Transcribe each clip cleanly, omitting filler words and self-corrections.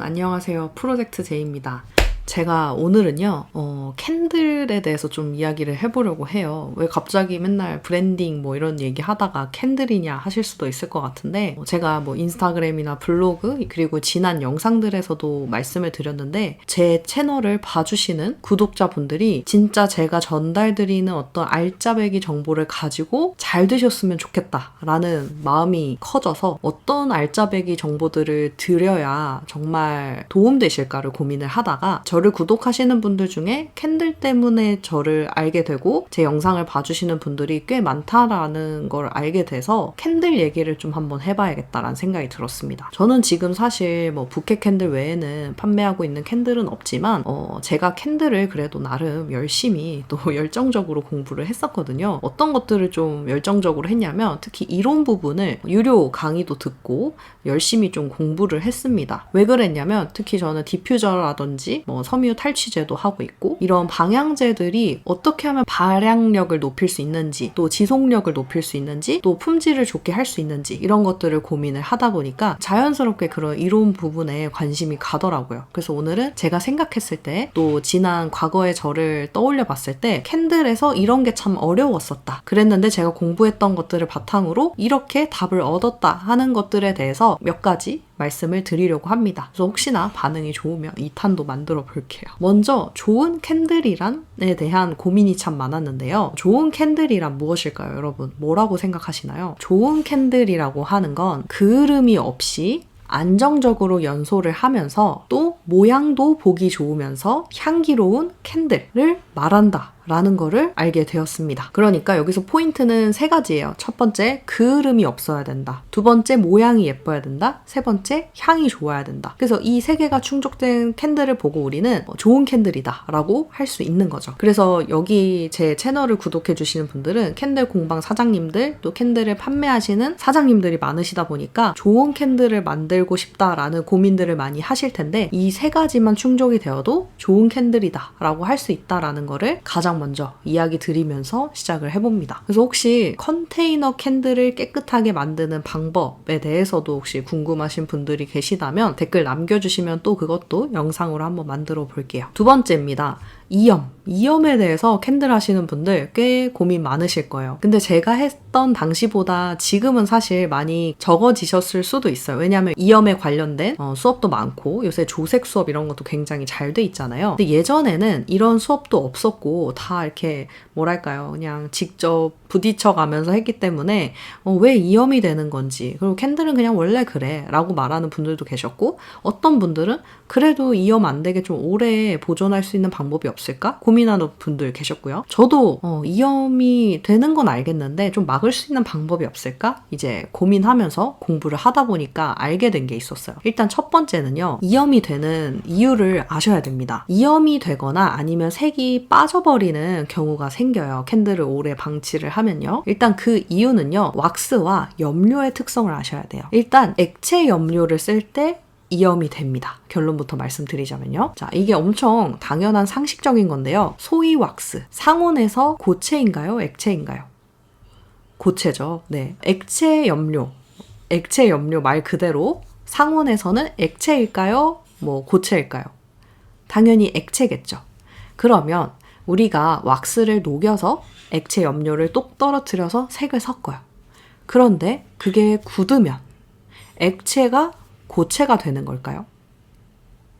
안녕하세요. 프로젝트 J입니다. 제가 오늘은요, 캔들에 대해서 좀 이야기를 해보려고 해요. 왜 갑자기 맨날 브랜딩 뭐 이런 얘기 하다가 캔들이냐 하실 수도 있을 것 같은데, 제가 뭐 인스타그램이나 블로그, 그리고 지난 영상들에서도 말씀을 드렸는데, 제 채널을 봐주시는 구독자분들이 진짜 제가 전달드리는 어떤 알짜배기 정보를 가지고 잘 되셨으면 좋겠다라는 마음이 커져서 어떤 알짜배기 정보들을 드려야 정말 도움되실까를 고민을 하다가 저를 구독하시는 분들 중에 캔들 때문에 저를 알게 되고 제 영상을 봐주시는 분들이 꽤 많다라는 걸 알게 돼서 캔들 얘기를 좀 한번 해봐야겠다라는 생각이 들었습니다. 저는 지금 사실 뭐 부케 캔들 외에는 판매하고 있는 캔들은 없지만 제가 캔들을 그래도 나름 열심히 또 열정적으로 공부를 했었거든요. 어떤 것들을 좀 열정적으로 했냐면 특히 이론 부분을 유료 강의도 듣고 열심히 좀 공부를 했습니다. 왜 그랬냐면 특히 저는 디퓨저라든지 뭐 섬유 탈취제도 하고 있고 이런 방향제들이 어떻게 하면 발향력을 높일 수 있는지 또 지속력을 높일 수 있는지 또 품질을 좋게 할 수 있는지 이런 것들을 고민을 하다 보니까 자연스럽게 그런 이론 부분에 관심이 가더라고요. 그래서 오늘은 제가 생각했을 때 또 지난 과거의 저를 떠올려 봤을 때 캔들에서 이런 게 참 어려웠었다. 그랬는데 제가 공부했던 것들을 바탕으로 이렇게 답을 얻었다 하는 것들에 대해서 몇 가지 말씀을 드리려고 합니다. 그래서 혹시나 반응이 좋으면 2탄도 만들어 볼게요. 먼저 좋은 캔들이란에 대한 고민이 참 많았는데요. 좋은 캔들이란 무엇일까요, 여러분? 뭐라고 생각하시나요? 좋은 캔들이라고 하는 건 그을음이 없이 안정적으로 연소를 하면서 또 모양도 보기 좋으면서 향기로운 캔들을 말한다 라는 거를 알게 되었습니다. 그러니까 여기서 포인트는 3가지예요. 첫 번째, 그을음이 없어야 된다. 두 번째, 모양이 예뻐야 된다. 세 번째, 향이 좋아야 된다. 그래서 이 3개가 충족된 캔들을 보고 우리는 좋은 캔들이다 라고 할 수 있는 거죠. 그래서 여기 제 채널을 구독해 주시는 분들은 캔들 공방 사장님들 또 캔들을 판매하시는 사장님들이 많으시다 보니까 좋은 캔들을 만들고 싶다라는 고민들을 많이 하실 텐데 이 3가지만 충족이 되어도 좋은 캔들이다 라고 할 수 있다라는 거를 가장 먼저 이야기 드리면서 시작을 해봅니다. 그래서 혹시 컨테이너 캔들을 깨끗하게 만드는 방법에 대해서도 혹시 궁금하신 분들이 계시다면 댓글 남겨주시면 또 그것도 영상으로 한번 만들어 볼게요. 두 번째입니다. 이염에 대해서 캔들 하시는 분들 꽤 고민 많으실 거예요. 근데 제가 했던 당시보다 지금은 사실 많이 적어지셨을 수도 있어요. 왜냐하면 이염에 관련된 수업도 많고 요새 조색 수업 이런 것도 굉장히 잘 돼 있잖아요. 근데 예전에는 이런 수업도 없었고 다 이렇게 뭐랄까요, 그냥 직접 부딪혀 가면서 했기 때문에 왜 이염이 되는 건지, 그리고 캔들은 그냥 원래 그래 라고 말하는 분들도 계셨고 어떤 분들은 그래도 이염 안 되게 좀 오래 보존할 수 있는 방법이 없을까? 고민하는 분들 계셨고요. 저도 이염이 되는 건 알겠는데 좀 막을 수 있는 방법이 없을까? 이제 고민하면서 공부를 하다 보니까 알게 된 게 있었어요. 일단 첫 번째는요. 이염이 되는 이유를 아셔야 됩니다. 이염이 되거나 아니면 색이 빠져버리는 경우가 생겨요. 캔들을 오래 방치를 하면요. 일단 그 이유는요. 왁스와 염료의 특성을 아셔야 돼요. 일단 액체 염료를 쓸 때 이염이 됩니다. 결론부터 말씀드리자면요. 자, 이게 엄청 당연한 상식적인 건데요. 소이 왁스, 상온에서 고체인가요? 액체인가요? 고체죠. 네. 액체 염료 말 그대로 상온에서는 액체일까요? 뭐 고체일까요? 당연히 액체겠죠. 그러면 우리가 왁스를 녹여서 액체 염료를 똑 떨어뜨려서 색을 섞어요. 그런데 그게 굳으면 액체가 고체가 되는 걸까요?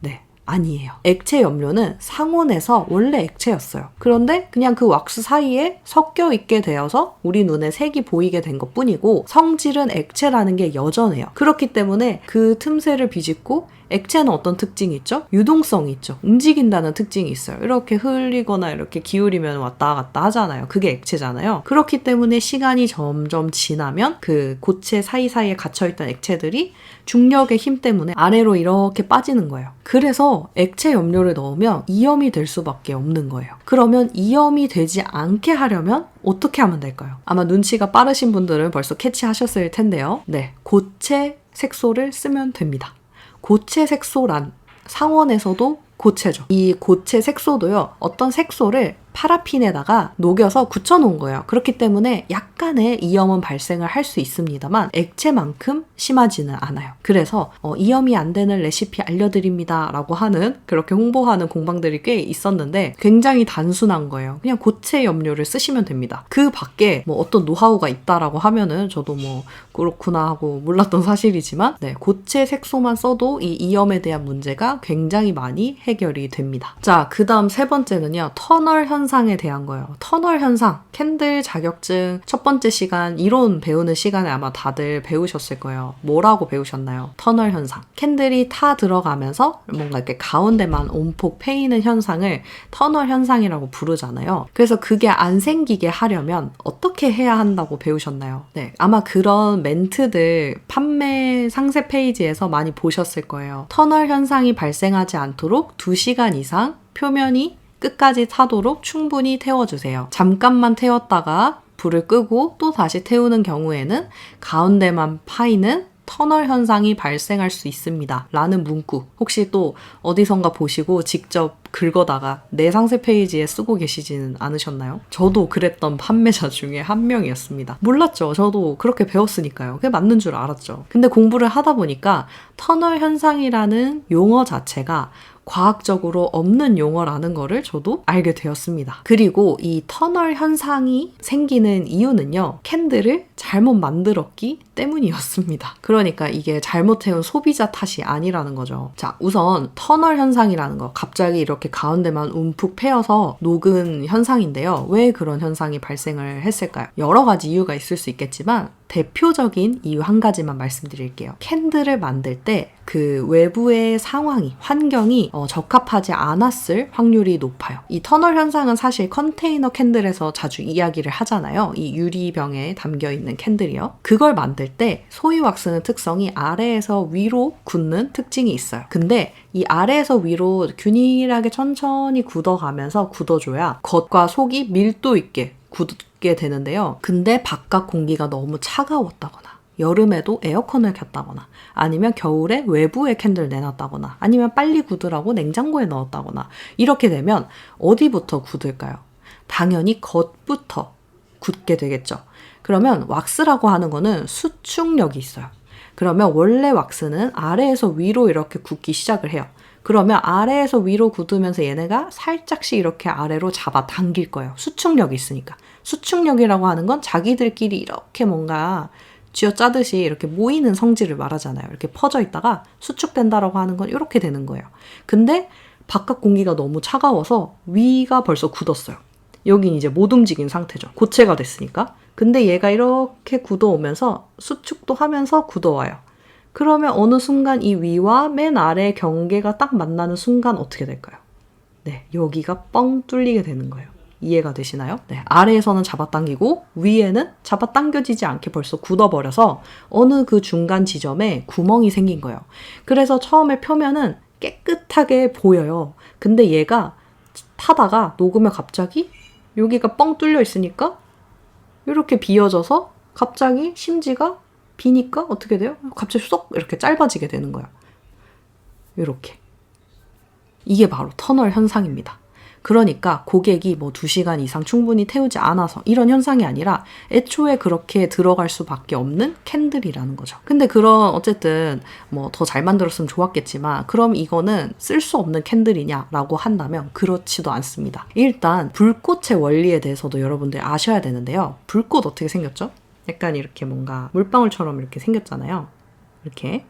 네, 아니에요. 액체 염료는 상온에서 원래 액체였어요. 그런데 그냥 그 왁스 사이에 섞여 있게 되어서 우리 눈에 색이 보이게 된 것뿐이고 성질은 액체라는 게 여전해요. 그렇기 때문에 그 틈새를 비집고 액체는 어떤 특징이 있죠? 유동성이 있죠. 움직인다는 특징이 있어요. 이렇게 흘리거나 이렇게 기울이면 왔다 갔다 하잖아요. 그게 액체잖아요. 그렇기 때문에 시간이 점점 지나면 그 고체 사이사이에 갇혀있던 액체들이 중력의 힘 때문에 아래로 이렇게 빠지는 거예요. 그래서 액체 염료를 넣으면 이염이 될 수밖에 없는 거예요. 그러면 이염이 되지 않게 하려면 어떻게 하면 될까요? 아마 눈치가 빠르신 분들은 벌써 캐치하셨을 텐데요. 네, 고체 색소를 쓰면 됩니다. 고체 색소란 상온에서도 고체죠. 이 고체 색소도요. 어떤 색소를 파라핀에다가 녹여서 굳혀놓은 거예요. 그렇기 때문에 약간의 이염은 발생을 할 수 있습니다만 액체만큼 심하지는 않아요. 그래서 이염이 안 되는 레시피 알려드립니다 라고 하는 그렇게 홍보하는 공방들이 꽤 있었는데 굉장히 단순한 거예요. 그냥 고체 염료를 쓰시면 됩니다. 그 밖에 뭐 어떤 노하우가 있다라고 하면은 저도 뭐 그렇구나 하고 몰랐던 사실이지만 네, 고체 색소만 써도 이 이염에 대한 문제가 굉장히 많이 해결이 됩니다. 자, 그 다음 세 번째는요. 터널 현상에 대한 거예요. 터널 현상, 캔들 자격증 첫 번째 시간, 이론 배우는 시간에 아마 다들 배우셨을 거예요. 뭐라고 배우셨나요? 터널 현상. 캔들이 타 들어가면서 뭔가 이렇게 가운데만 온폭 패이는 현상을 터널 현상이라고 부르잖아요. 그래서 그게 안 생기게 하려면 어떻게 해야 한다고 배우셨나요? 네, 아마 그런 멘트들 판매 상세 페이지에서 많이 보셨을 거예요. 터널 현상이 발생하지 않도록 2시간 이상 표면이 끝까지 타도록 충분히 태워주세요. 잠깐만 태웠다가 불을 끄고 또 다시 태우는 경우에는 가운데만 파이는 터널 현상이 발생할 수 있습니다. 라는 문구 혹시 또 어디선가 보시고 직접 긁어다가 내 상세 페이지에 쓰고 계시지는 않으셨나요? 저도 그랬던 판매자 중에 한 명이었습니다. 몰랐죠. 저도 그렇게 배웠으니까요. 그게 맞는 줄 알았죠. 근데 공부를 하다 보니까 터널 현상이라는 용어 자체가 과학적으로 없는 용어라는 거를 저도 알게 되었습니다. 그리고 이 터널 현상이 생기는 이유는요. 캔들을 잘못 만들었기 때문이었습니다. 그러니까 이게 잘못해온 소비자 탓이 아니라는 거죠. 자, 우선 터널 현상이라는 거 갑자기 이렇게 가운데만 움푹 패여서 녹은 현상인데요. 왜 그런 현상이 발생을 했을까요? 여러 가지 이유가 있을 수 있겠지만 대표적인 이유 한 가지만 말씀드릴게요. 캔들을 만들 때 그 외부의 상황이, 환경이 적합하지 않았을 확률이 높아요. 이 터널 현상은 사실 컨테이너 캔들에서 자주 이야기를 하잖아요. 이 유리병에 담겨있는 캔들이요. 그걸 만들 때 소위 왁스는 특성이 아래에서 위로 굳는 특징이 있어요. 근데 이 아래에서 위로 균일하게 천천히 굳어가면서 굳어줘야 겉과 속이 밀도 있게 굳게 되는데요. 근데 바깥 공기가 너무 차가웠다거나 여름에도 에어컨을 켰다거나 아니면 겨울에 외부에 캔들 내놨다거나 아니면 빨리 굳으라고 냉장고에 넣었다거나 이렇게 되면 어디부터 굳을까요? 당연히 겉부터 굳게 되겠죠. 그러면 왁스라고 하는 거는 수축력이 있어요. 그러면 원래 왁스는 아래에서 위로 이렇게 굳기 시작을 해요. 그러면 아래에서 위로 굳으면서 얘네가 살짝씩 이렇게 아래로 잡아 당길 거예요. 수축력이 있으니까. 수축력이라고 하는 건 자기들끼리 이렇게 뭔가 쥐어짜듯이 이렇게 모이는 성질을 말하잖아요. 이렇게 퍼져 있다가 수축된다라고 하는 건 이렇게 되는 거예요. 근데 바깥 공기가 너무 차가워서 위가 벌써 굳었어요. 여긴 이제 못 움직인 상태죠. 고체가 됐으니까. 근데 얘가 이렇게 굳어오면서 수축도 하면서 굳어와요. 그러면 어느 순간 이 위와 맨 아래 경계가 딱 만나는 순간 어떻게 될까요? 네, 여기가 뻥 뚫리게 되는 거예요. 이해가 되시나요? 네, 아래에서는 잡아당기고 위에는 잡아당겨지지 않게 벌써 굳어버려서 어느 그 중간 지점에 구멍이 생긴 거예요. 그래서 처음에 표면은 깨끗하게 보여요. 근데 얘가 타다가 녹으면 갑자기 여기가 뻥 뚫려 있으니까 이렇게 비어져서 갑자기 심지가 비니까 어떻게 돼요? 갑자기 쏙 이렇게 짧아지게 되는 거예요. 이렇게. 이게 바로 터널 현상입니다. 그러니까 고객이 뭐 2시간 이상 충분히 태우지 않아서 이런 현상이 아니라 애초에 그렇게 들어갈 수밖에 없는 캔들이라는 거죠. 근데 그런 어쨌든 뭐 더 잘 만들었으면 좋았겠지만 그럼 이거는 쓸 수 없는 캔들이냐라고 한다면 그렇지도 않습니다. 일단 불꽃의 원리에 대해서도 여러분들 아셔야 되는데요. 불꽃 어떻게 생겼죠? 약간 이렇게 뭔가 물방울처럼 이렇게 생겼잖아요. 이렇게.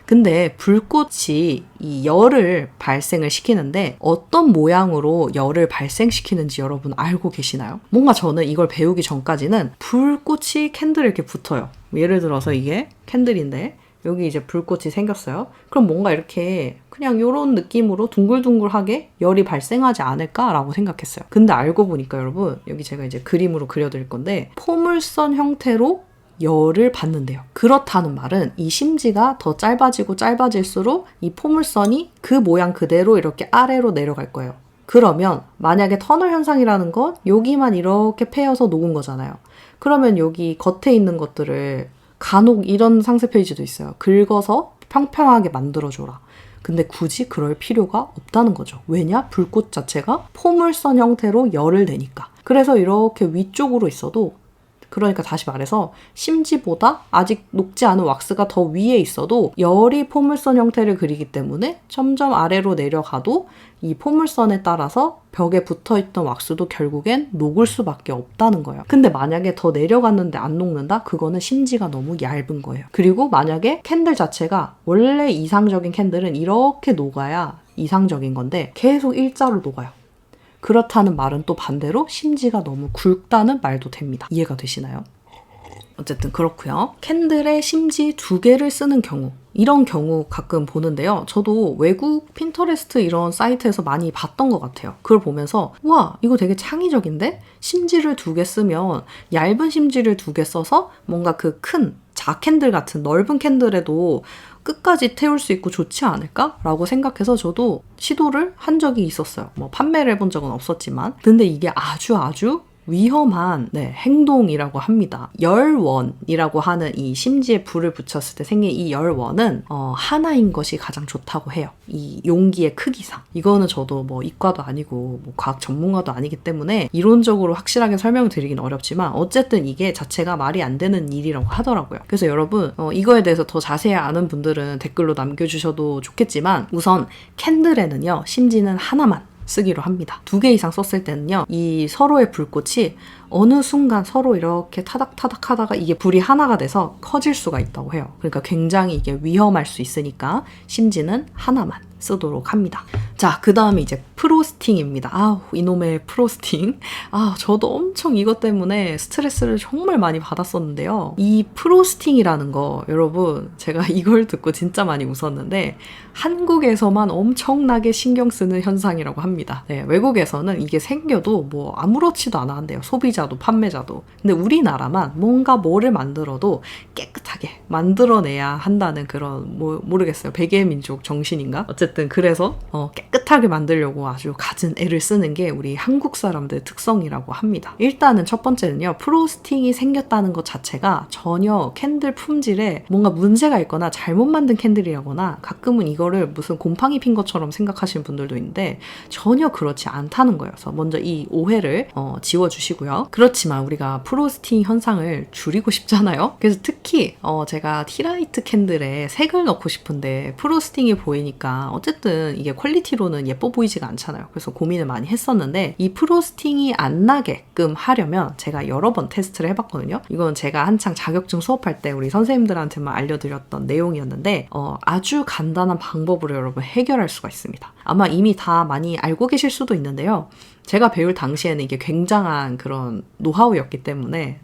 근데 불꽃이 이 열을 발생을 시키는데 어떤 모양으로 열을 발생시키는지 여러분 알고 계시나요? 뭔가 저는 이걸 배우기 전까지는 불꽃이 캔들에 이렇게 붙어요. 예를 들어서 이게 캔들인데 여기 이제 불꽃이 생겼어요. 그럼 뭔가 이렇게 그냥 이런 느낌으로 둥글둥글하게 열이 발생하지 않을까라고 생각했어요. 근데 알고 보니까 여러분 여기 제가 이제 그림으로 그려드릴 건데 포물선 형태로 열을 받는데요. 그렇다는 말은 이 심지가 더 짧아지고 짧아질수록 이 포물선이 그 모양 그대로 이렇게 아래로 내려갈 거예요. 그러면 만약에 터널 현상이라는 건 여기만 이렇게 패여서 녹은 거잖아요. 그러면 여기 겉에 있는 것들을 간혹 이런 상세 페이지도 있어요. 긁어서 평평하게 만들어줘라. 근데 굳이 그럴 필요가 없다는 거죠. 왜냐? 불꽃 자체가 포물선 형태로 열을 내니까. 그래서 이렇게 위쪽으로 있어도, 그러니까 다시 말해서 심지보다 아직 녹지 않은 왁스가 더 위에 있어도 열이 포물선 형태를 그리기 때문에 점점 아래로 내려가도 이 포물선에 따라서 벽에 붙어있던 왁스도 결국엔 녹을 수밖에 없다는 거예요. 근데 만약에 더 내려갔는데 안 녹는다? 그거는 심지가 너무 얇은 거예요. 그리고 만약에 캔들 자체가 원래 이상적인 캔들은 이렇게 녹아야 이상적인 건데 계속 일자로 녹아요. 그렇다는 말은 또 반대로 심지가 너무 굵다는 말도 됩니다. 이해가 되시나요? 어쨌든 그렇고요. 캔들에 심지 2개를 쓰는 경우, 이런 경우 가끔 보는데요. 저도 외국 핀터레스트 이런 사이트에서 많이 봤던 것 같아요. 그걸 보면서 와, 이거 되게 창의적인데? 심지를 2개 쓰면 얇은 심지를 2개 써서 뭔가 그 큰 자캔들 같은 넓은 캔들에도 끝까지 태울 수 있고 좋지 않을까? 라고 생각해서 저도 시도를 한 적이 있었어요. 뭐 판매를 해본 적은 없었지만. 근데 이게 아주 위험한 행동이라고 합니다. 열원이라고 하는 이 심지에 불을 붙였을 때 생긴 이 열원은 하나인 것이 가장 좋다고 해요. 이 용기의 크기상. 이거는 저도 뭐 이과도 아니고 뭐 과학 전문가도 아니기 때문에 이론적으로 확실하게 설명을 드리긴 어렵지만 어쨌든 이게 자체가 말이 안 되는 일이라고 하더라고요. 그래서 여러분 이거에 대해서 더 자세히 아는 분들은 댓글로 남겨주셔도 좋겠지만 우선 캔들에는요 심지는 하나만 쓰기로 합니다. 2개 이상 썼을 때는요, 이 서로의 불꽃이 어느 순간 서로 이렇게 타닥타닥 하다가 이게 불이 하나가 돼서 커질 수가 있다고 해요. 그러니까 굉장히 이게 위험할 수 있으니까 심지는 하나만 쓰도록 합니다. 자, 그 다음에 이제 프로스팅입니다. 아우, 이놈의 프로스팅. 저도 엄청 이것 때문에 스트레스를 정말 많이 받았었는데요. 이 프로스팅이라는 거, 여러분, 제가 이걸 듣고 진짜 많이 웃었는데, 한국에서만 엄청나게 신경 쓰는 현상이라고 합니다. 네, 외국에서는 이게 생겨도 뭐 아무렇지도 않아 한대요. 소비자도 판매자도. 근데 우리나라만 뭔가 뭐를 만들어도 깨끗하게 만들어내야 한다는 그런, 모르겠어요. 백예민족 정신인가? 어쨌든 그래서 깨끗하게 만들려고 아주 갖은 애를 쓰는 게 우리 한국 사람들의 특성이라고 합니다. 일단은 첫 번째는요. 프로스팅이 생겼다는 것 자체가 전혀 캔들 품질에 뭔가 문제가 있거나 잘못 만든 캔들이라거나 가끔은 이거를 무슨 곰팡이 핀 것처럼 생각하시는 분들도 있는데 전혀 그렇지 않다는 거예요. 그래서 먼저 이 오해를 지워주시고요. 그렇지만 우리가 프로스팅 현상을 줄이고 싶잖아요. 그래서 특히 제가 티라이트 캔들에 색을 넣고 싶은데 프로스팅이 보이니까 어쨌든 이게 퀄리티로는 예뻐 보이지가 않잖아요. 그래서 고민을 많이 했었는데 이 프로스팅이 안 나게끔 하려면 제가 여러 번 테스트를 해봤거든요. 이건 제가 한창 자격증 수업할 때 우리 선생님들한테만 알려드렸던 내용이었는데 아주 간단한 방법으로 여러분 해결할 수가 있습니다. 아마 이미 다 많이 알고 계실 수도 있는데요. 제가 배울 당시에는 이게 굉장한 그런 노하우였기 때문에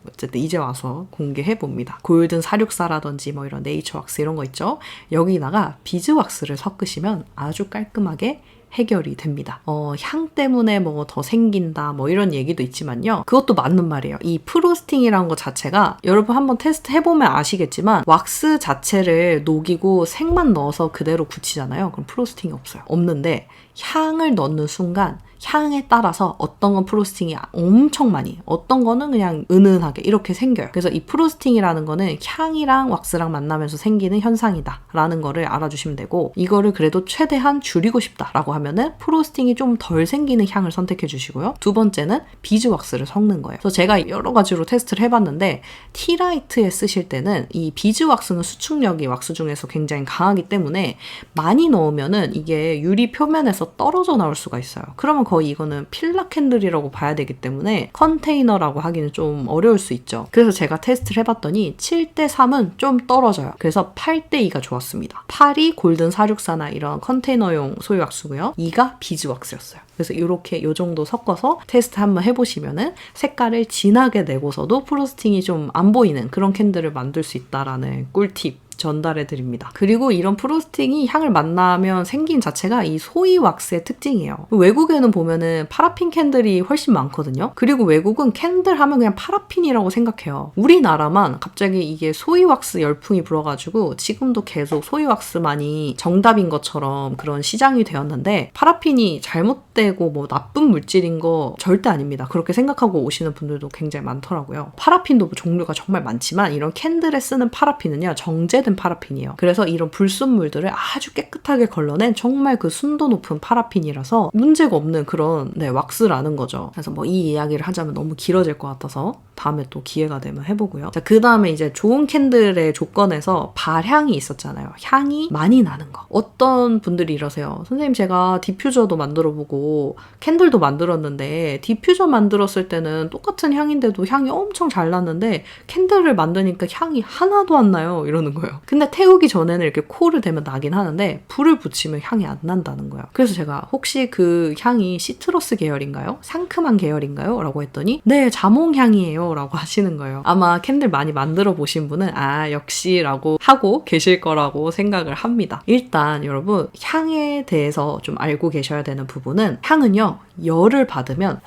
어쨌든 이제 와서 공개해봅니다. 골든 사육사라든지 뭐 이런 네이처 왁스 이런 거 있죠. 여기다가 비즈 왁스를 섞으시면 아주 깔끔하게 해결이 됩니다. 향 때문에 뭐 더 생긴다 뭐 이런 얘기도 있지만요. 그것도 맞는 말이에요. 이 프로스팅이라는 것 자체가 여러분 한번 테스트 해보면 아시겠지만 왁스 자체를 녹이고 색만 넣어서 그대로 굳히잖아요. 그럼 프로스팅이 없어요. 없는데 향을 넣는 순간 향에 따라서 어떤 건 프로스팅이 엄청 많이, 어떤 거는 그냥 은은하게 이렇게 생겨요. 그래서 이 프로스팅이라는 거는 향이랑 왁스랑 만나면서 생기는 현상이다 라는 거를 알아주시면 되고, 이거를 그래도 최대한 줄이고 싶다라고 하면은 프로스팅이 좀 덜 생기는 향을 선택해 주시고요. 두 번째는 비즈 왁스를 섞는 거예요. 그래서 제가 여러 가지로 테스트를 해봤는데 티라이트에 쓰실 때는 이 비즈 왁스는 수축력이 왁스 중에서 굉장히 강하기 때문에 많이 넣으면은 이게 유리 표면에서 떨어져 나올 수가 있어요. 그러면 거의 이거는 필라 캔들이라고 봐야 되기 때문에 컨테이너라고 하기는 좀 어려울 수 있죠. 그래서 제가 테스트를 해봤더니 7:3은 좀 떨어져요. 그래서 8:2가 좋았습니다. 8이 골든 사육사나 이런 컨테이너용 소유 왁스고요. 2가 비즈 왁스였어요. 그래서 이렇게 요 정도 섞어서 테스트 한번 해보시면은 색깔을 진하게 내고서도 프로스팅이 좀 안 보이는 그런 캔들을 만들 수 있다라는 꿀팁 전달해 드립니다. 그리고 이런 프로스팅이 향을 만나면 생긴 자체가 이 소이 왁스의 특징이에요. 외국에는 보면은 파라핀 캔들이 훨씬 많거든요. 그리고 외국은 캔들 하면 그냥 파라핀이라고 생각해요. 우리나라만 갑자기 이게 소이 왁스 열풍이 불어가지고 지금도 계속 소이 왁스만이 정답인 것처럼 그런 시장이 되었는데, 파라핀이 잘못되고 뭐 나쁜 물질인 거 절대 아닙니다. 그렇게 생각하고 오시는 분들도 굉장히 많더라고요. 파라핀도 종류가 정말 많지만 이런 캔들에 쓰는 파라핀은요, 정제된 템템 파라핀이에요. 그래서 이런 불순물들을 아주 깨끗하게 걸러낸 정말 그 순도 높은 파라핀이라서 문제가 없는 그런 왁스라는 거죠. 그래서 뭐 이 이야기를 하자면 너무 길어질 것 같아서 다음에 또 기회가 되면 해보고요. 자, 그 다음에 이제 좋은 캔들의 조건에서 발향이 있었잖아요. 향이 많이 나는 거. 어떤 분들이 이러세요. 선생님, 제가 디퓨저도 만들어보고 캔들도 만들었는데 디퓨저 만들었을 때는 똑같은 향인데도 향이 엄청 잘 났는데 캔들을 만드니까 향이 하나도 안 나요. 이러는 거예요. 근데 태우기 전에는 이렇게 코를 대면 나긴 하는데 불을 붙이면 향이 안 난다는 거예요. 그래서 제가 혹시 그 향이 시트러스 계열인가요? 상큼한 계열인가요? 라고 했더니 네, 자몽향이에요. 라고 하시는 거예요. 아마 캔들 많이 만들어 보신 분은 역시 라고 하고 계실 거라고 생각을 합니다. 일단 여러분, 향에 대해서 좀 알고 계셔야 되는 부분은 향은요, 열을 받으면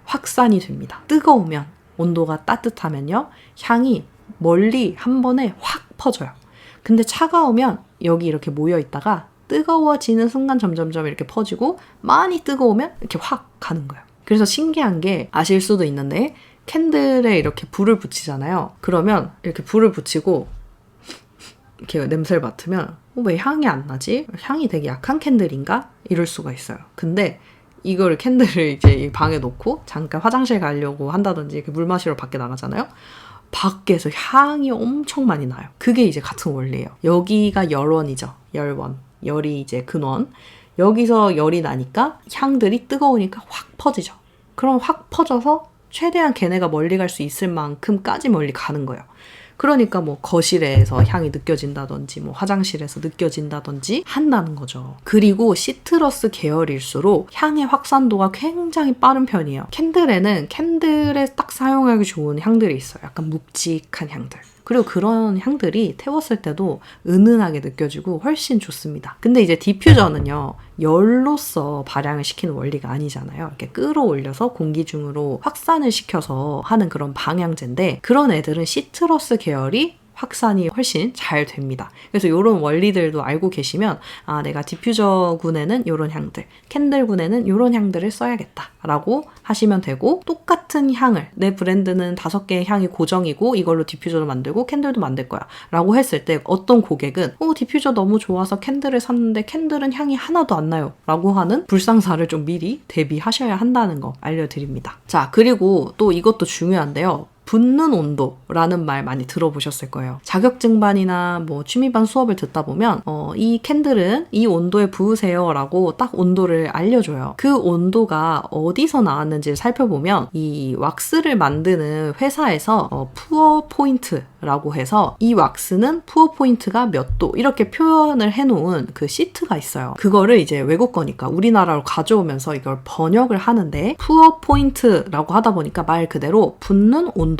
확산이 됩니다. 뜨거우면, 온도가 따뜻하면요, 향이 멀리 한 번에 확 퍼져요. 근데 차가우면 여기 이렇게 모여 있다가 뜨거워지는 순간 점점점 이렇게 퍼지고 많이 뜨거우면 이렇게 확 가는 거예요. 그래서 신기한 게 아실 수도 있는데 캔들에 이렇게 불을 붙이잖아요. 그러면 이렇게 불을 붙이고 이렇게 냄새를 맡으면 왜 향이 안 나지? 향이 되게 약한 캔들인가? 이럴 수가 있어요. 근데 이거를 캔들을 이제 방에 놓고 잠깐 화장실 가려고 한다든지 이렇게 물 마시러 밖에 나가잖아요. 밖에서 향이 엄청 많이 나요. 그게 이제 같은 원리예요. 여기가 열원이죠. 열원. 열이 이제 근원. 여기서 열이 나니까 향들이 뜨거우니까 확 퍼지죠. 그럼 확 퍼져서 최대한 걔네가 멀리 갈 수 있을 만큼까지 멀리 가는 거예요. 그러니까 뭐 거실에서 향이 느껴진다든지 뭐 화장실에서 느껴진다든지 한다는 거죠. 그리고 시트러스 계열일수록 향의 확산도가 굉장히 빠른 편이에요. 캔들에는 캔들에 딱 사용하기 좋은 향들이 있어요. 약간 묵직한 향들. 그리고 그런 향들이 태웠을 때도 은은하게 느껴지고 훨씬 좋습니다. 근데 이제 디퓨저는요, 열로서 발향을 시키는 원리가 아니잖아요. 이렇게 끌어올려서 공기 중으로 확산을 시켜서 하는 그런 방향제인데, 그런 애들은 시트러스 계열이 확산이 훨씬 잘 됩니다. 그래서 이런 원리들도 알고 계시면 내가 디퓨저군에는 이런 향들, 캔들군에는 이런 향들을 써야겠다 라고 하시면 되고, 똑같은 향을 내 브랜드는 5개의 향이 고정이고 이걸로 디퓨저도 만들고 캔들도 만들 거야 라고 했을 때 어떤 고객은 디퓨저 너무 좋아서 캔들을 샀는데 캔들은 향이 하나도 안 나요 라고 하는 불상사를 좀 미리 대비하셔야 한다는 거 알려드립니다. 자, 그리고 또 이것도 중요한데요. 붙는 온도라는 말 많이 들어보셨을 거예요. 자격증반이나 뭐 취미반 수업을 듣다 보면 이 캔들은 이 온도에 부으세요 라고 딱 온도를 알려줘요. 그 온도가 어디서 나왔는지를 살펴보면 이 왁스를 만드는 회사에서 푸어 포인트라고 해서 이 왁스는 푸어 포인트가 몇 도 이렇게 표현을 해놓은 그 시트가 있어요. 그거를 이제 외국 거니까 우리나라로 가져오면서 이걸 번역을 하는데 푸어 포인트라고 하다 보니까 말 그대로 붙는 온도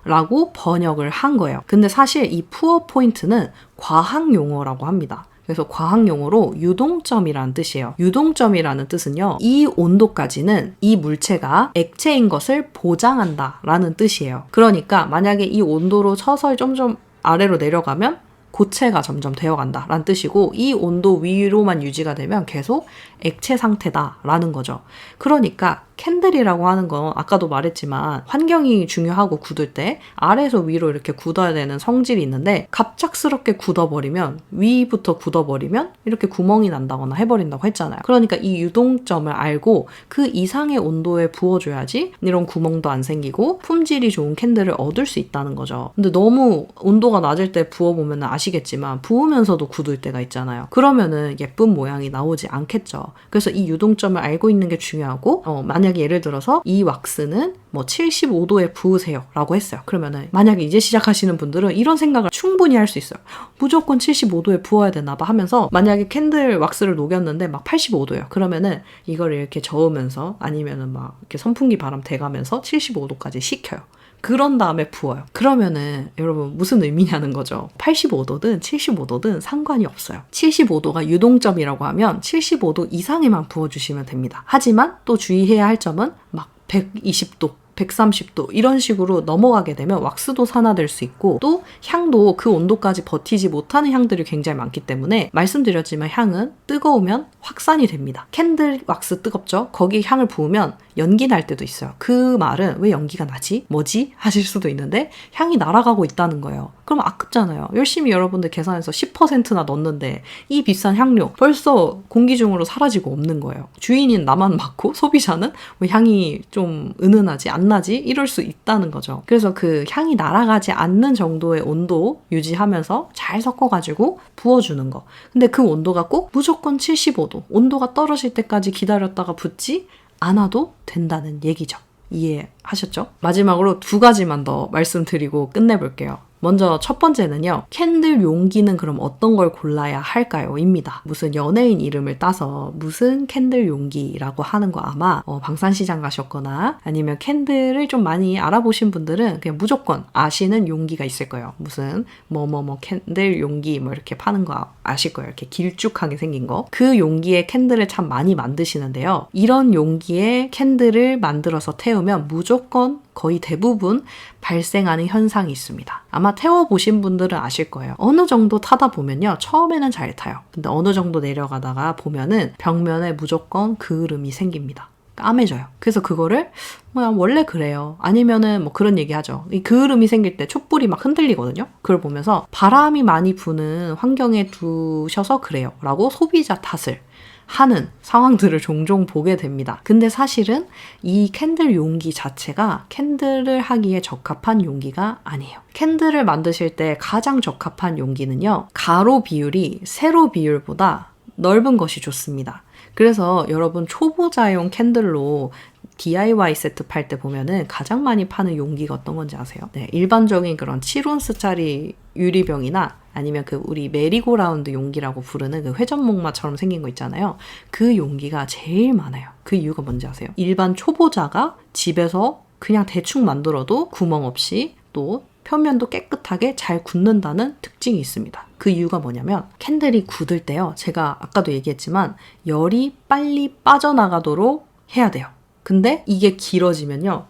라고 번역을 한 거예요. 근데 사실 이 푸어 포인트는 과학 용어라고 합니다. 그래서 과학 용어로 유동점이라는 뜻이에요. 유동점이라는 뜻은요, 이 온도까지는 이 물체가 액체인 것을 보장한다 라는 뜻이에요. 그러니까 만약에 이 온도로 서서히 점점 아래로 내려가면 고체가 점점 되어간다 라는 뜻이고, 이 온도 위로만 유지가 되면 계속 액체 상태다 라는 거죠. 그러니까 캔들이라고 하는 건 아까도 말했지만 환경이 중요하고 굳을 때 아래에서 위로 이렇게 굳어야 되는 성질이 있는데, 갑작스럽게 굳어버리면, 위부터 굳어버리면 이렇게 구멍이 난다거나 해버린다고 했잖아요. 그러니까 이 유동점을 알고 그 이상의 온도에 부어줘야지 이런 구멍도 안 생기고 품질이 좋은 캔들을 얻을 수 있다는 거죠. 근데 너무 온도가 낮을 때 부어보면 아시겠지만 부으면서도 굳을 때가 있잖아요. 그러면은 예쁜 모양이 나오지 않겠죠. 그래서 이 유동점을 알고 있는 게 중요하고, 만약에 예를 들어서 이 왁스는 뭐 75도에 부으세요 라고 했어요. 그러면은 만약에 이제 시작하시는 분들은 이런 생각을 충분히 할 수 있어요. 무조건 75도에 부어야 되나 봐 하면서, 만약에 캔들 왁스를 녹였는데 막 85도예요. 그러면은 이걸 이렇게 저으면서 아니면은 막 이렇게 선풍기 바람 대가면서 75도까지 식혀요. 그런 다음에 부어요. 그러면은 여러분 무슨 의미냐는 거죠. 85도든 75도든 상관이 없어요. 75도가 유동점이라고 하면 75도 이상에만 부어주시면 됩니다. 하지만 또 주의해야 할 점은 막 120도, 130도 이런 식으로 넘어가게 되면 왁스도 산화될 수 있고 또 향도 그 온도까지 버티지 못하는 향들이 굉장히 많기 때문에 말씀드렸지만 향은 뜨거우면 확산이 됩니다. 캔들 왁스 뜨겁죠? 거기에 향을 부으면 연기 날 때도 있어요. 그 말은 왜 연기가 나지? 뭐지? 하실 수도 있는데 향이 날아가고 있다는 거예요. 그럼 아깝잖아요. 열심히 여러분들 계산해서 10%나 넣었는데 이 비싼 향료 벌써 공기 중으로 사라지고 없는 거예요. 주인인 나만 맡고 소비자는 왜 향이 좀 은은하지? 안 나지? 이럴 수 있다는 거죠. 그래서 그 향이 날아가지 않는 정도의 온도 유지하면서 잘 섞어가지고 부어주는 거. 근데 그 온도가 꼭 무조건 75도 온도가 떨어질 때까지 기다렸다가 붓지 않아도 된다는 얘기죠. 이해하셨죠? 마지막으로 2가지만 더 말씀드리고 끝내볼게요. 먼저 첫 번째는요. 캔들 용기는 그럼 어떤 걸 골라야 할까요? 입니다. 무슨 연예인 이름을 따서 무슨 캔들 용기라고 하는 거 아마 방산시장 가셨거나 아니면 캔들을 좀 많이 알아보신 분들은 그냥 무조건 아시는 용기가 있을 거예요. 무슨 뭐뭐뭐 캔들 용기 뭐 이렇게 파는 거 아실 거예요. 이렇게 길쭉하게 생긴 거. 그 용기에 캔들을 참 많이 만드시는데요. 이런 용기에 캔들을 만들어서 태우면 무조건 거의 대부분 발생하는 현상이 있습니다. 아마 태워보신 분들은 아실 거예요. 어느 정도 타다 보면요. 처음에는 잘 타요. 근데 어느 정도 내려가다가 보면은 벽면에 무조건 그을음이 생깁니다. 까매져요. 그래서 그거를 원래 그래요. 아니면은 뭐 그런 얘기 하죠. 이 그을음이 생길 때 촛불이 막 흔들리거든요. 그걸 보면서 바람이 많이 부는 환경에 두셔서 그래요. 라고 소비자 탓을 하는 상황들을 종종 보게 됩니다. 근데 사실은 이 캔들 용기 자체가 캔들을 하기에 적합한 용기가 아니에요. 캔들을 만드실 때 가장 적합한 용기는요. 가로 비율이 세로 비율보다 넓은 것이 좋습니다. 그래서 여러분 초보자용 캔들로 DIY 세트 팔 때 보면은 가장 많이 파는 용기가 어떤 건지 아세요? 네, 일반적인 그런 7온스짜리 유리병이나 아니면 그 우리 메리고라운드 용기라고 부르는 그 회전목마처럼 생긴 거 있잖아요. 그 용기가 제일 많아요. 그 이유가 뭔지 아세요? 일반 초보자가 집에서 그냥 대충 만들어도 구멍 없이 또 표면도 깨끗하게 잘 굳는다는 특징이 있습니다. 그 이유가 뭐냐면 캔들이 굳을 때요. 제가 아까도 얘기했지만 열이 빨리 빠져나가도록 해야 돼요. 근데 이게 길어지면요.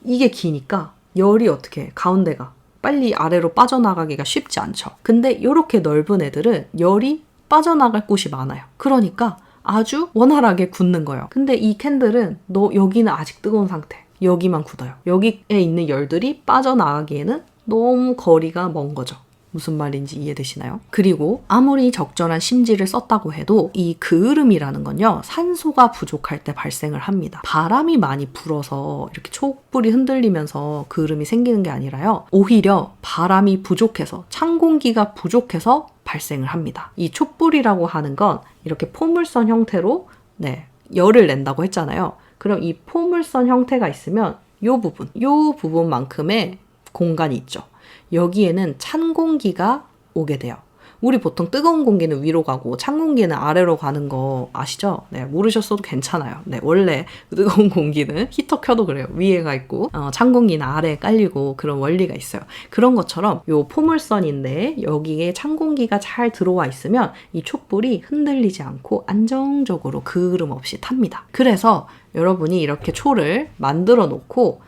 이게 기니까 열이 어떻게 가운데가 빨리 아래로 빠져나가기가 쉽지 않죠. 근데 이렇게 넓은 애들은 열이 빠져나갈 곳이 많아요. 그러니까 아주 원활하게 굳는 거예요. 근데 이 캔들은 여기는 아직 뜨거운 상태. 여기만 굳어요. 여기에 있는 열들이 빠져나가기에는 너무 거리가 먼 거죠. 무슨 말인지 이해되시나요? 그리고 아무리 적절한 심지를 썼다고 해도 이 그을음이라는 건요. 산소가 부족할 때 발생을 합니다. 바람이 많이 불어서 이렇게 촛불이 흔들리면서 그을음이 생기는 게 아니라요. 오히려 바람이 부족해서 찬 공기가 부족해서 발생을 합니다. 이 촛불이라고 하는 건 이렇게 포물선 형태로 열을 낸다고 했잖아요. 그럼 이 포물선 형태가 있으면 이 부분만큼의 공간이 있죠. 여기에는 찬 공기가 오게 돼요. 우리 보통 뜨거운 공기는 위로 가고 찬 공기는 아래로 가는 거 아시죠? 네, 모르셨어도 괜찮아요. 네, 원래 뜨거운 공기는 히터 켜도 그래요. 위에가 있고 찬 공기는 아래에 깔리고 그런 원리가 있어요. 그런 것처럼 요 포물선인데 여기에 찬 공기가 잘 들어와 있으면 이 촛불이 흔들리지 않고 안정적으로 그을음 없이 탑니다. 그래서 여러분이 이렇게 초를 만들어 놓고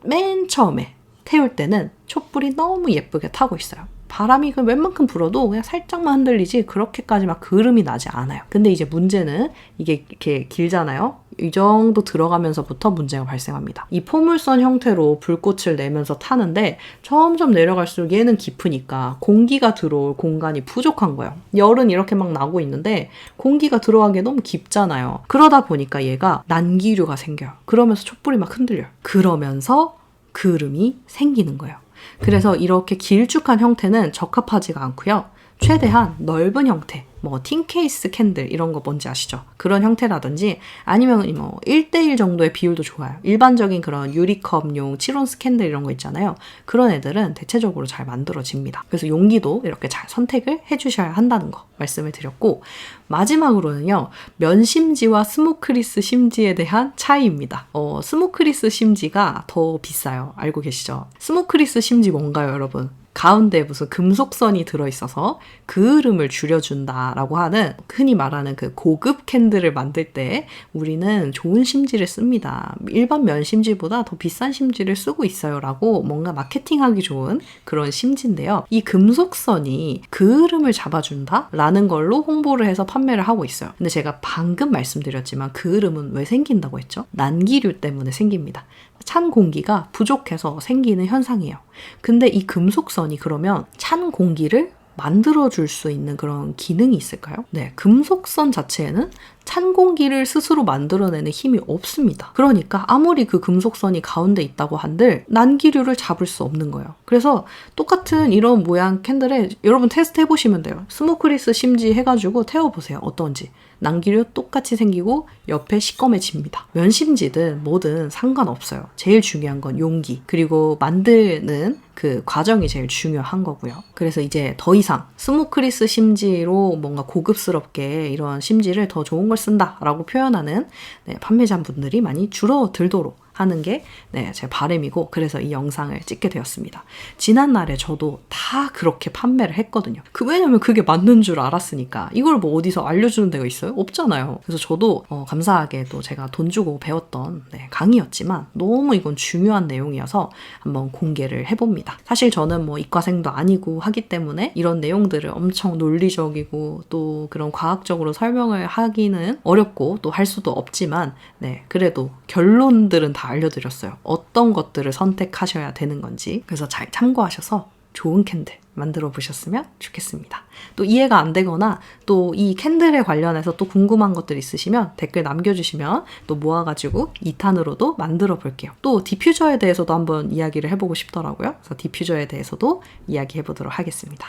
맨 처음에 태울 때는 촛불이 너무 예쁘게 타고 있어요. 바람이 웬만큼 불어도 그냥 살짝만 흔들리지 그렇게까지 막 그을음이 나지 않아요. 근데 이제 문제는 이게 이렇게 길잖아요. 이 정도 들어가면서부터 문제가 발생합니다. 이 포물선 형태로 불꽃을 내면서 타는데 점점 내려갈수록 얘는 깊으니까 공기가 들어올 공간이 부족한 거예요. 열은 이렇게 막 나고 있는데 공기가 들어가기에 너무 깊잖아요. 그러다 보니까 얘가 난기류가 생겨요. 그러면서 촛불이 막 흔들려요. 그러면서 그을음이 생기는 거예요. 그래서 이렇게 길쭉한 형태는 적합하지가 않고요. 최대한 넓은 형태, 뭐 틴케이스 캔들 이런 거 뭔지 아시죠? 그런 형태라든지 아니면 뭐 1대1 정도의 비율도 좋아요. 일반적인 그런 유리컵용 7온스 캔들 이런 거 있잖아요. 그런 애들은 대체적으로 잘 만들어집니다. 그래서 용기도 이렇게 잘 선택을 해주셔야 한다는 거 말씀을 드렸고 마지막으로는요. 면심지와 스모크리스 심지에 대한 차이입니다. 스모크리스 심지가 더 비싸요. 알고 계시죠? 스모크리스 심지 뭔가요, 여러분? 가운데 무슨 금속선이 들어있어서 그을음을 줄여준다라고 하는 흔히 말하는 그 고급 캔들을 만들 때 우리는 좋은 심지를 씁니다. 일반 면 심지보다 더 비싼 심지를 쓰고 있어요 라고 뭔가 마케팅하기 좋은 그런 심지인데요. 이 금속선이 그을음을 잡아준다 라는 걸로 홍보를 해서 판매를 하고 있어요. 근데 제가 방금 말씀드렸지만 그을음은 왜 생긴다고 했죠? 난기류 때문에 생깁니다. 찬 공기가 부족해서 생기는 현상이에요. 근데 이 금속선이 그러면 찬 공기를 만들어줄 수 있는 그런 기능이 있을까요? 네, 금속선 자체에는 찬 공기를 스스로 만들어내는 힘이 없습니다. 그러니까 아무리 그 금속선이 가운데 있다고 한들 난기류를 잡을 수 없는 거예요. 그래서 똑같은 이런 모양 캔들에 여러분 테스트 해보시면 돼요. 스모크리스 심지 해가지고 태워보세요. 어떤지. 난기류 똑같이 생기고 옆에 시꺼매집니다. 면심지든 뭐든 상관없어요. 제일 중요한 건 용기 그리고 만드는 그 과정이 제일 중요한 거고요. 그래서 이제 더 이상 스모크리스 심지로 뭔가 고급스럽게 이런 심지를 더 좋은 걸 쓴다라고 표현하는 판매자분들이 많이 줄어들도록 하는 게 제 바람이고 그래서 이 영상을 찍게 되었습니다. 지난날에 저도 다 그렇게 판매를 했거든요. 왜냐면 그게 맞는 줄 알았으니까. 이걸 뭐 어디서 알려주는 데가 있어요? 없잖아요. 그래서 저도 감사하게 또 제가 돈 주고 배웠던 강의였지만 너무 이건 중요한 내용이어서 한번 공개를 해봅니다. 사실 저는 뭐 이과생도 아니고 하기 때문에 이런 내용들을 엄청 논리적이고 또 그런 과학적으로 설명을 하기는 어렵고 또 할 수도 없지만 그래도 결론들은 다 알려드렸어요. 어떤 것들을 선택하셔야 되는 건지. 그래서 잘 참고하셔서 좋은 캔들 만들어 보셨으면 좋겠습니다. 또 이해가 안 되거나 또 이 캔들에 관련해서 또 궁금한 것들 있으시면 댓글 남겨주시면 또 모아가지고 2탄으로도 만들어 볼게요. 또 디퓨저에 대해서도 한번 이야기를 해보고 싶더라고요. 그래서 디퓨저에 대해서도 이야기해 보도록 하겠습니다.